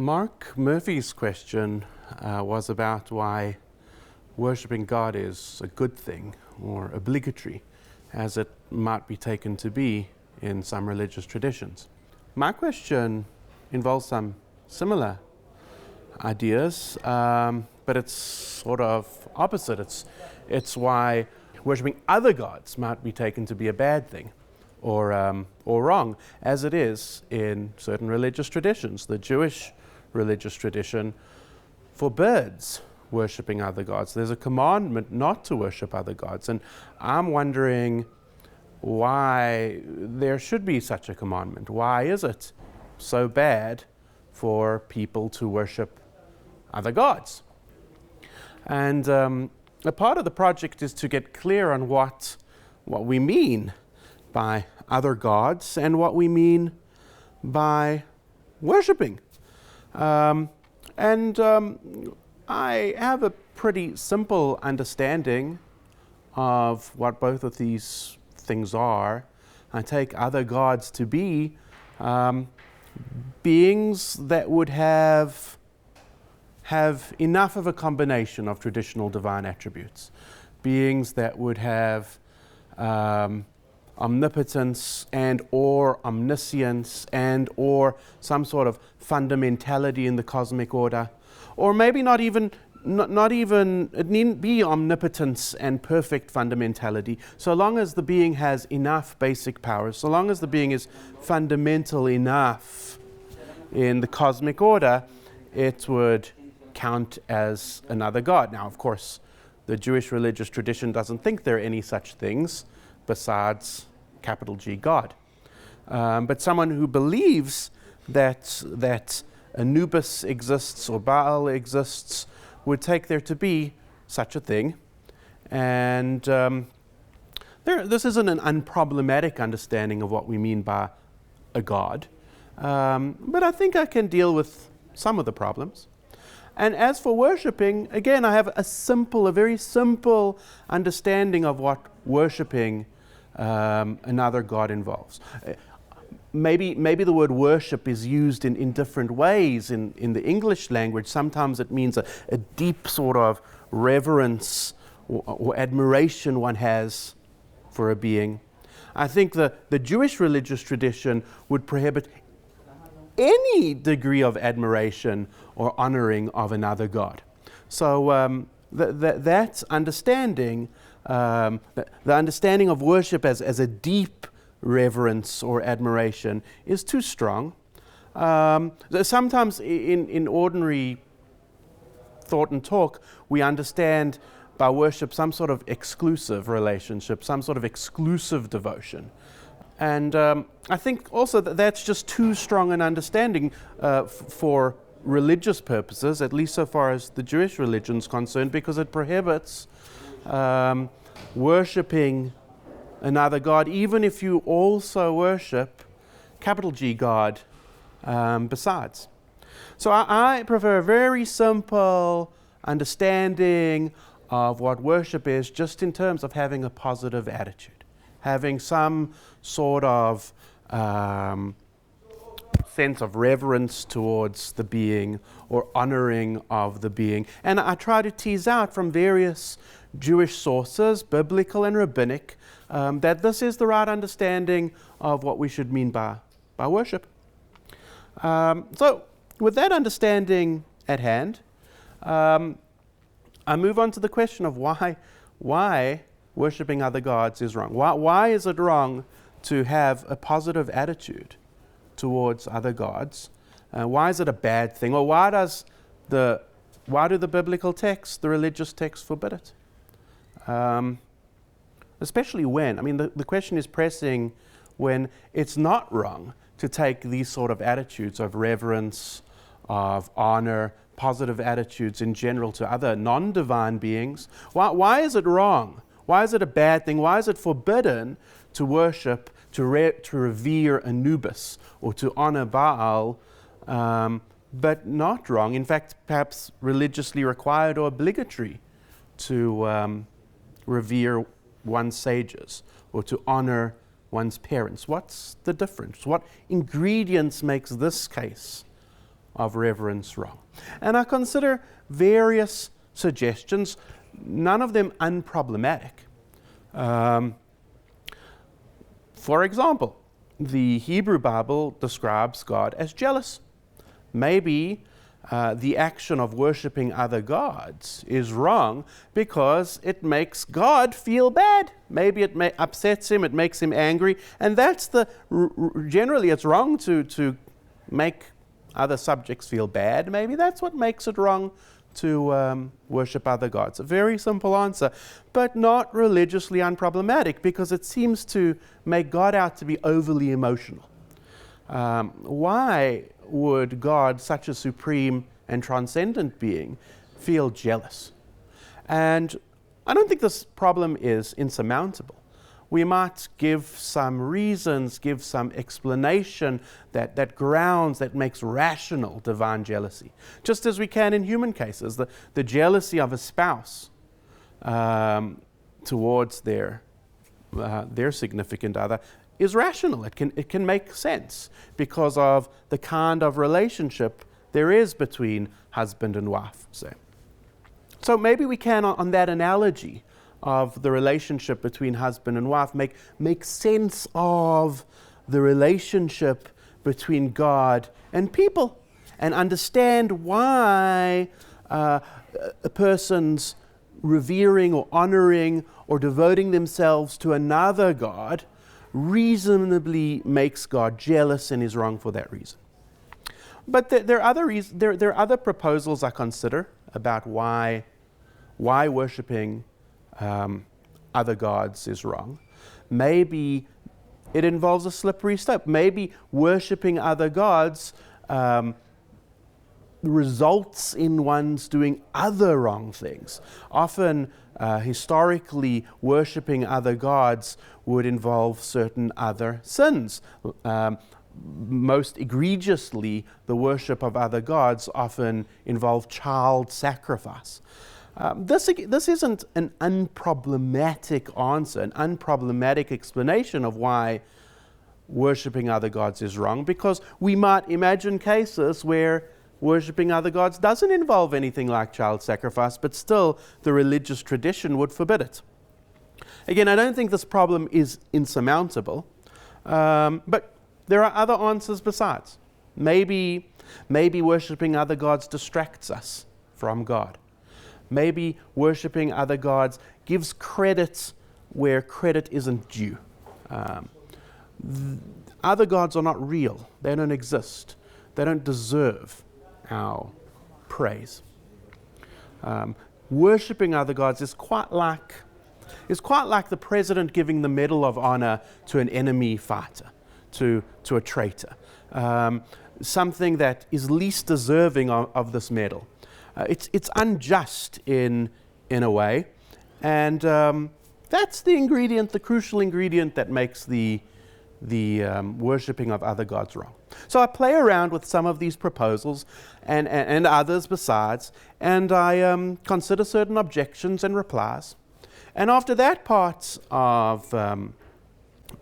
Mark Murphy's question was about why worshipping God is a good thing or obligatory, as it might be taken to be in some religious traditions. My question involves some similar ideas, but it's sort of opposite. It's why worshipping other gods might be taken to be a bad thing or wrong, as it is in certain religious traditions. The Jewish religious tradition forbids worshipping other gods. There's a commandment not to worship other gods, and I'm wondering why there should be such a commandment. Why is it so bad for people to worship other gods? And a part of the project is to get clear on what we mean by other gods and what we mean by worshipping. I have a pretty simple understanding of what both of these things are. I take other gods to be beings that would have enough of a combination of traditional divine attributes. Beings that would have omnipotence and or omniscience and or some sort of fundamentality in the cosmic order, or maybe not even it needn't be omnipotence and perfect fundamentality, so long as the being has enough basic powers, so long as the being is fundamental enough in the cosmic order, it would count as another god. Now, of course, the Jewish religious tradition doesn't think there are any such things besides capital G God. But someone who believes that Anubis exists or Baal exists would take there to be such a thing. And this isn't an unproblematic understanding of what we mean by a god. But I think I can deal with some of the problems. And as for worshipping, again, I have a very simple understanding of what worshipping another god involves. Maybe the word worship is used in different ways in the English language. Sometimes it means a deep sort of reverence or admiration one has for a being. I think the Jewish religious tradition would prohibit any degree of admiration or honoring of another god. So that understanding, the understanding of worship as a deep reverence or admiration is too strong. Sometimes in ordinary thought and talk, we understand by worship some sort of exclusive relationship, some sort of exclusive devotion. And I think also that's just too strong an understanding for religious purposes, at least so far as the Jewish religion is concerned, because it prohibits worshipping another god, even if you also worship capital G God besides. So I prefer a very simple understanding of what worship is, just in terms of having a positive attitude, having some sort of sense of reverence towards the being or honoring of the being. And I try to tease out from various Jewish sources, biblical and rabbinic, that this is the right understanding of what we should mean by worship. So with that understanding at hand, I move on to the question of why worshipping other gods is wrong. Why is it wrong to have a positive attitude towards other gods? Why is it a bad thing? Or why do the biblical texts, the religious texts, forbid it? Especially when, the question is pressing when it's not wrong to take these sort of attitudes of reverence, of honor, positive attitudes in general to other non-divine beings. Why is it wrong? Why is it a bad thing? Why is it forbidden to worship, to revere Anubis or to honor Baal, but not wrong, in fact, perhaps religiously required or obligatory to revere one's sages or to honor one's parents? What's the difference? What ingredients makes this case of reverence wrong. And I consider various suggestions, none of them unproblematic. For example, the Hebrew Bible describes God as jealous. Maybe the action of worshiping other gods is wrong because it makes God feel bad. Maybe it upsets him, it makes him angry, and that's generally it's wrong to make other subjects feel bad. Maybe that's what makes it wrong to worship other gods. A very simple answer, but not religiously unproblematic, because it seems to make God out to be overly emotional. Why would God, such a supreme and transcendent being, feel jealous? And I don't think this problem is insurmountable. We might give some reasons, give some explanation that grounds, that makes rational divine jealousy. Just as we can in human cases. The jealousy of a spouse towards their significant other is rational. It can make sense because of the kind of relationship there is between husband and wife. So maybe we can, on that analogy of the relationship between husband and wife, make sense of the relationship between God and people, and understand why a person's revering or honoring or devoting themselves to another God reasonably makes God jealous and is wrong for that reason. But there are other proposals I consider about why worshiping other gods is wrong. Maybe it involves a slippery slope. Maybe worshiping other gods results in one's doing other wrong things. Often, historically, worshiping other gods would involve certain other sins. Most egregiously, the worship of other gods often involved child sacrifice. This isn't an unproblematic answer, an unproblematic explanation of why worshipping other gods is wrong, because we might imagine cases where worshipping other gods doesn't involve anything like child sacrifice, but still the religious tradition would forbid it. Again, I don't think this problem is insurmountable, but there are other answers besides. Maybe worshipping other gods distracts us from God. Maybe worshipping other gods gives credit where credit isn't due. Other gods are not real. They don't exist. They don't deserve our praise. Worshipping other gods is quite like the president giving the Medal of Honor to an enemy fighter, to a traitor. Something that is least deserving of this medal. It's unjust in a way, and that's the ingredient, the crucial ingredient that makes the worshipping of other gods wrong. So I play around with some of these proposals and others besides, and I consider certain objections and replies. And after that part of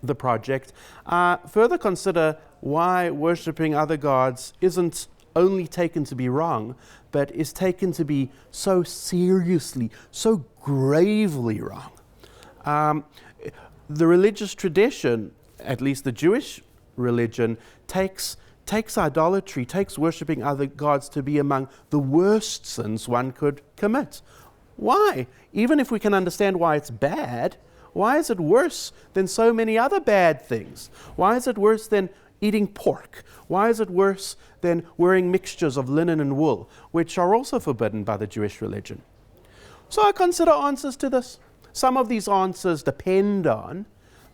the project, I further consider why worshipping other gods isn't only taken to be wrong, but is taken to be so seriously, so gravely wrong. The religious tradition, at least the Jewish religion, takes idolatry, takes worshipping other gods to be among the worst sins one could commit. Why? Even if we can understand why it's bad, why is it worse than so many other bad things? Why is it worse than eating pork? Why is it worse than wearing mixtures of linen and wool, which are also forbidden by the Jewish religion? So I consider answers to this. Some of these answers depend on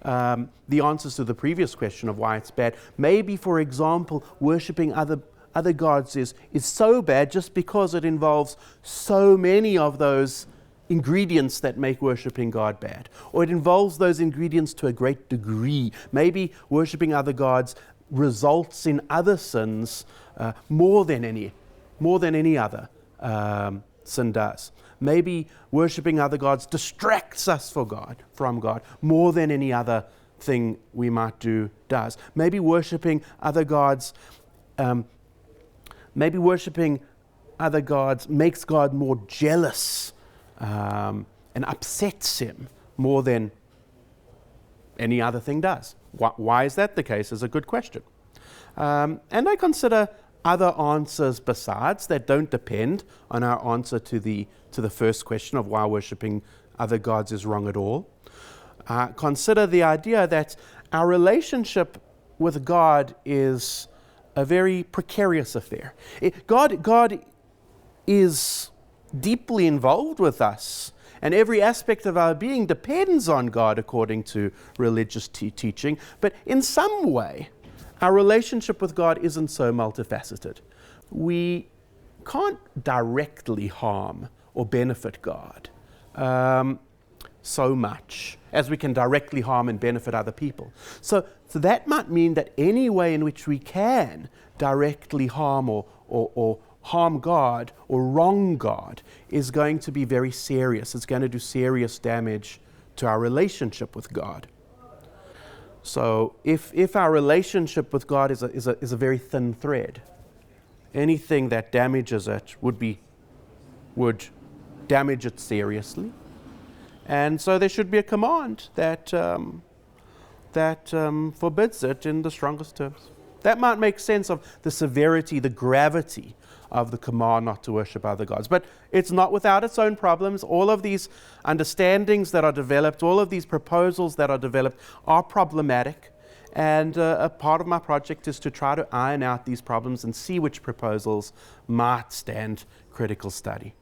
the answers to the previous question of why it's bad. Maybe, for example, worshipping other gods is so bad just because it involves so many of those ingredients that make worshipping God bad. Or it involves those ingredients to a great degree. Maybe worshipping other gods results in other sins more than any other sin does. Maybe worshipping other gods distracts us from God more than any other thing we might do does. Maybe worshipping other gods Maybe worshipping other gods makes God more jealous and upsets him more than any other thing does. Why is that the case is a good question. And I consider other answers besides that don't depend on our answer to the first question of why worshipping other gods is wrong at all. Consider the idea that our relationship with God is a very precarious affair. God is deeply involved with us, and every aspect of our being depends on God according to religious teaching. But in some way, our relationship with God isn't so multifaceted. We can't directly harm or benefit God so much as we can directly harm and benefit other people. So that might mean that any way in which we can directly harm or harm God or wrong God is going to be very serious. It's going to do serious damage to our relationship with God. So if our relationship with God is a very thin thread, anything that damages it would damage it seriously. And so there should be a command that forbids it in the strongest terms. That might make sense of the severity, the gravity of the command not to worship other gods. But it's not without its own problems. All of these understandings that are developed, all of these proposals that are developed are problematic. And a part of my project is to try to iron out these problems and see which proposals might stand critical study.